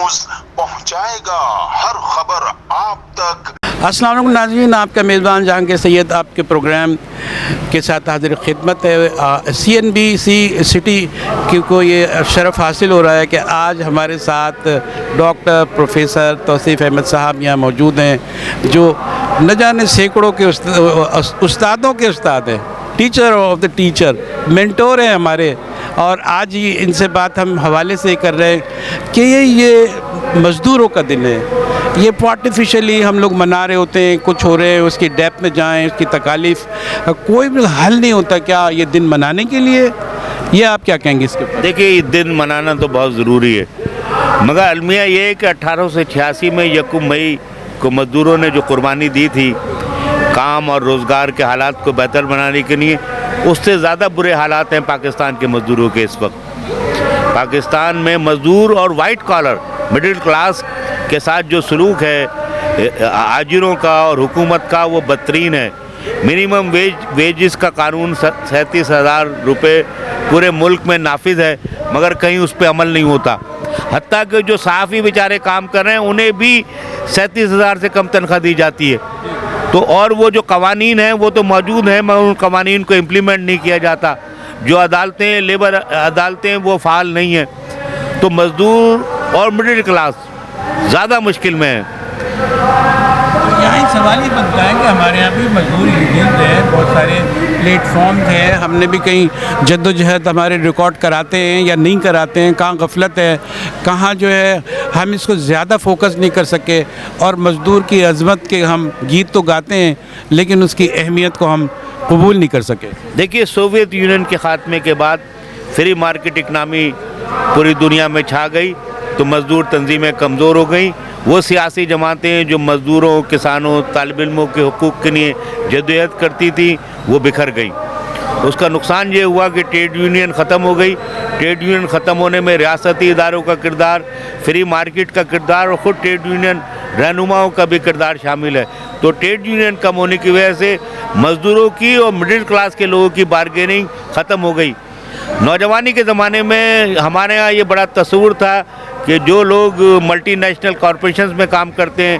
News पहुंचाएगा हर खबर आप तक। अस्सलाम वालेकुम नाज़रीन, आपका मेज़बान जहांगीर सैयद आपके प्रोग्राम के साथ हाजिर खिदमत है। CNBC सिटी को ये शरफ़ हासिल हो रहा है कि आज हमारे साथ डॉक्टर प्रोफेसर तौसीफ़ अहमद साहब यहाँ मौजूद हैं, जो न जाने सैकड़ों के उस्तादों के उस्ताद हैं, teacher of the teacher, mentor हैं हमारे। और आज ही इनसे बात हम हवाले से कर रहे हैं कि ये मज़दूरों का दिन है। ये आर्टिफिशियली हम लोग मना रहे होते हैं, कुछ हो रहे हैं, उसकी डेप्थ में जाएं, उसकी तकालीफ कोई भी हल नहीं होता। क्या ये दिन मनाने के लिए, ये आप क्या कहेंगे इसके ऊपर? देखिए, ये दिन मनाना तो बहुत ज़रूरी है, मगर अलमिया ये है कि 1886 में यकम मई को मज़दूरों ने जो कुर्बानी दी थी काम और रोज़गार के हालात को बेहतर बनाने के लिए, उससे ज़्यादा बुरे हालात हैं पाकिस्तान के मज़दूरों के इस वक्त। पाकिस्तान में मज़दूर और वाइट कॉलर मिडिल क्लास के साथ जो सलूक है आजिरों का और हुकूमत का, वो बदतरीन है। मिनिमम वेजिस का कानून 37,000 रुपये पूरे मुल्क में नाफिज है, मगर कहीं उस पर अमल नहीं होता। हत्ता कि जो सहाफ़ी बेचारे काम कर रहे हैं उन्हें भी 37,000 से कम तनख्वाह दी जाती है। तो और वो जो कवानीन हैं वो तो मौजूद हैं, मगर उन कवानीन को इम्प्लीमेंट नहीं किया जाता। जो अदालतें, लेबर अदालतें, वो फ़ाल नहीं हैं। तो मज़दूर और मिडिल क्लास ज़्यादा मुश्किल में है। यहाँ सवाल ये बनता है कि हमारे यहाँ भी मजदूर यूनियन है, बहुत सारे प्लेटफॉर्म हैं, हमने भी कहीं जद्दोजहद हमारे रिकॉर्ड कराते हैं या नहीं कराते हैं, कहाँ गफलत है, कहाँ जो है हम इसको ज़्यादा फोकस नहीं कर सके। और मज़दूर की अज़मत के हम गीत तो गाते हैं, लेकिन उसकी अहमियत को हम कबूल नहीं कर सके। देखिए, सोवियत यूनियन के ख़ात्मे के बाद फ्री मार्केट इकनॉमी पूरी दुनिया में छा गई, तो मज़दूर तंजीमें कमज़ोर हो गई। वो सियासी जमातें जो मज़दूरों, किसानों, तालिब इल्मों के हुकूक़ के लिए जद्दोजहद करती थी, वो बिखर गई। उसका नुकसान ये हुआ कि ट्रेड यूनियन ख़त्म हो गई। ट्रेड यूनियन ख़त्म होने में रियासती इदारों का किरदार, फ्री मार्केट का किरदार और ख़ुद ट्रेड यूनियन रहनुमाओं का भी किरदार शामिल है। तो ट्रेड यूनियन कम होने की वजह से मज़दूरों की और मिडिल क्लास के लोगों की बारगेनिंग ख़त्म हो गई। नौजवानी के ज़माने में हमारे यहाँ ये बड़ा तस्वुर था कि जो लोग मल्टी नेशनल कॉरपोरेशंस में काम करते हैं,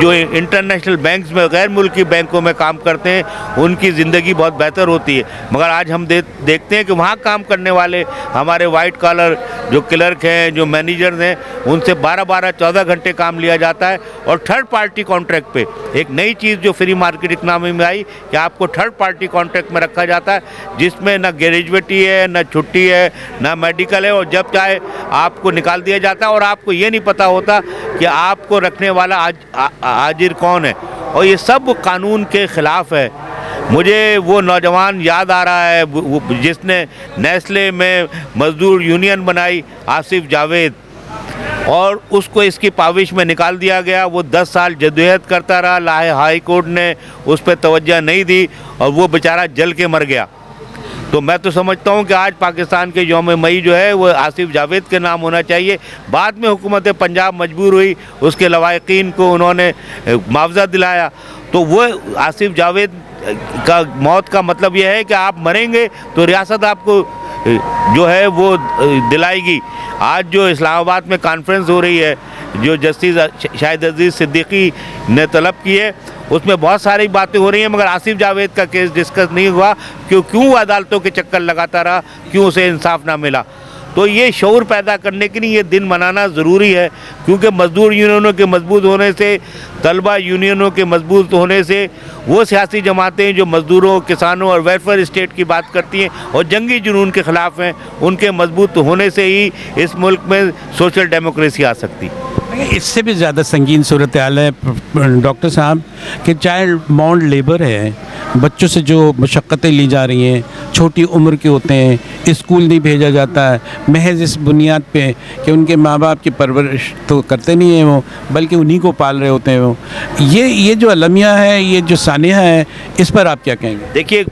जो इंटरनेशनल बैंक्स में, गैर मुल्की बैंकों में काम करते हैं, उनकी ज़िंदगी बहुत बेहतर होती है। मगर आज हम देखते हैं कि वहाँ काम करने वाले हमारे वाइट कॉलर जो क्लर्क हैं, जो मैनेजर्स हैं, उनसे 12-12, 14 घंटे काम लिया जाता है। और थर्ड पार्टी कॉन्ट्रैक्ट पे एक नई चीज़ जो फ्री मार्केट इकनॉमी में आई कि आपको थर्ड पार्टी कॉन्ट्रैक्ट में रखा जाता है, जिसमें ना ग्रेजुएटी है, ना छुट्टी है, ना मेडिकल है, और जब चाहे आपको निकाल दिया जाता है। और आपको ये नहीं पता होता कि आपको रखने वाला आजिर कौन है, और ये सब कानून के ख़िलाफ़ है। मुझे वो नौजवान याद आ रहा है जिसने नेस्ले में मज़दूर यूनियन बनाई, आसिफ जावेद, और उसको इसकी पाविश में निकाल दिया गया। वो 10 साल जद्दोजहद करता रहा, हाई कोर्ट ने उस पर तवज्जो नहीं दी और वो बेचारा जल के मर गया। तो मैं तो समझता हूँ कि आज पाकिस्तान के यौम मई जो है वो आसिफ जावेद के नाम होना चाहिए। बाद में हुकूमत पंजाब मजबूर हुई, उसके लवाहिकीन को उन्होंने मुआवजा दिलाया। तो वो आसिफ जावेद का मौत का मतलब यह है कि आप मरेंगे तो रियासत आपको जो है वो दिलाएगी। आज जो इस्लामाबाद में कॉन्फ्रेंस हो रही है, जो जस्टिस शाहिद अजीज़ सिद्दीकी ने तलब की है, उसमें बहुत सारी बातें हो रही हैं, मगर आसिफ जावेद का केस डिस्कस नहीं हुआ। क्यों अदालतों के चक्कर लगाता रहा, क्यों उसे इंसाफ ना मिला। तो ये शऊर पैदा करने के लिए ये दिन मनाना ज़रूरी है, क्योंकि मज़दूर यूनियनों के मजबूत होने से, तलबा यूनियनों के मजबूत होने से, वो सियासी जमातें जो मज़दूरों, किसानों और वेलफेयर स्टेट की बात करती हैं और जंगी जुनून के ख़िलाफ़ हैं, उनके मजबूत होने से ही इस मुल्क में सोशल डेमोक्रेसी आ सकती है। इससे भी ज़्यादा संगीन सूरत हाल है डॉक्टर साहब कि चाइल्ड बाउंड लेबर है, बच्चों से जो मशक्क़तें ली जा रही हैं, छोटी उम्र के होते हैं, स्कूल नहीं भेजा जाता है, महज इस बुनियाद पे कि उनके माँ बाप की परवरिश तो करते नहीं हैं वो, बल्कि उन्हीं को पाल रहे होते हैं वो। ये जो अलमिया है, ये जो सानिया है, इस पर आप क्या कहेंगे? देखिए,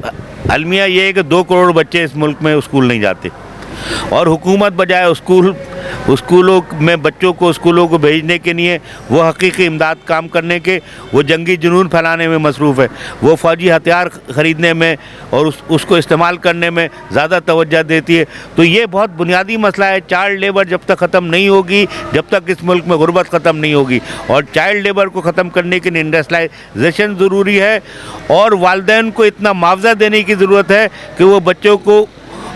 अलमिया ये है कि 2 करोड़ बच्चे इस मुल्क में स्कूल नहीं जाते, और हुकूमत बजाय स्कूल स्कूलों में बच्चों को स्कूलों को भेजने के लिए वो हकीकी इमदाद काम करने के, वो जंगी जुनून फैलाने में मसरूफ़ है, वो फ़ौजी हथियार ख़रीदने में और उसको इस्तेमाल करने में ज़्यादा तवज्जो देती है। तो ये बहुत बुनियादी मसला है। चाइल्ड लेबर जब तक ख़त्म नहीं होगी, जब तक इस मुल्क में गुर्बत ख़त्म नहीं होगी, और चाइल्ड लेबर को ख़त्म करने के लिए इंडस्ट्रियलाइजेशन ज़रूरी है, और वालिदैन को इतना मुआवजा देने की ज़रूरत है कि वो बच्चों को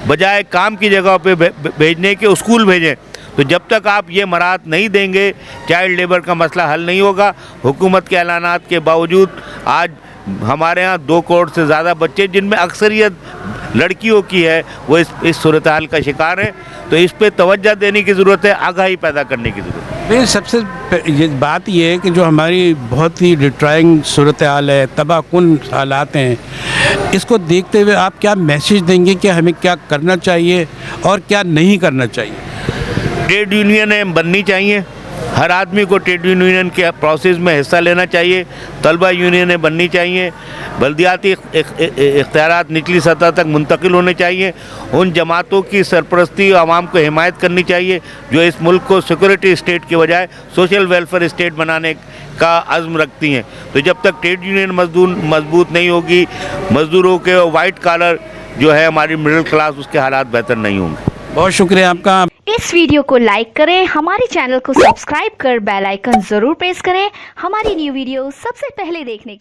बजाय काम की जगह पे भेजने के स्कूल भेजें। तो जब तक आप ये मराहत नहीं देंगे, चाइल्ड लेबर का मसला हल नहीं होगा। हुकूमत के ऐलानात के बावजूद आज हमारे यहाँ 2 करोड़ से ज़्यादा बच्चे, जिनमें अक्सरियत लड़कियों की है, वो इस सूरत हाल का शिकार है। तो इस पे तवज्जो देने की ज़रूरत है, आगाही पैदा करने की ज़रूरत है। नहीं, सबसे ये बात ये है कि जो हमारी बहुत ही डिट्राइंग सूरत हाल है, तबाहकुन हालात हैं, इसको देखते हुए आप क्या मैसेज देंगे कि हमें क्या करना चाहिए और क्या नहीं करना चाहिए? ट्रेड यूनियनें बननी चाहिए, हर आदमी को ट्रेड यूनियन के प्रोसेस में हिस्सा लेना चाहिए, तलबा यूनियनें बननी चाहिए, बल्दियाती इख्तियारात निचली सतह तक मुंतकिल होने चाहिए, उन जमातों की सरपरस्ती आवाम को हिमायत करनी चाहिए जो इस मुल्क को सिक्योरिटी स्टेट के बजाय सोशल वेलफेयर स्टेट बनाने का अज़्म रखती हैं। तो जब तक ट्रेड यूनियन मजबूत नहीं होगी, मज़दूरों के वाइट कॉलर जो है हमारी मिडिल क्लास, उसके हालात बेहतर नहीं होंगे। बहुत शुक्रिया आपका। इस वीडियो को लाइक करें, हमारे चैनल को सब्सक्राइब कर बेल आइकन जरूर प्रेस करें हमारी न्यू वीडियो सबसे पहले देखने के लिए।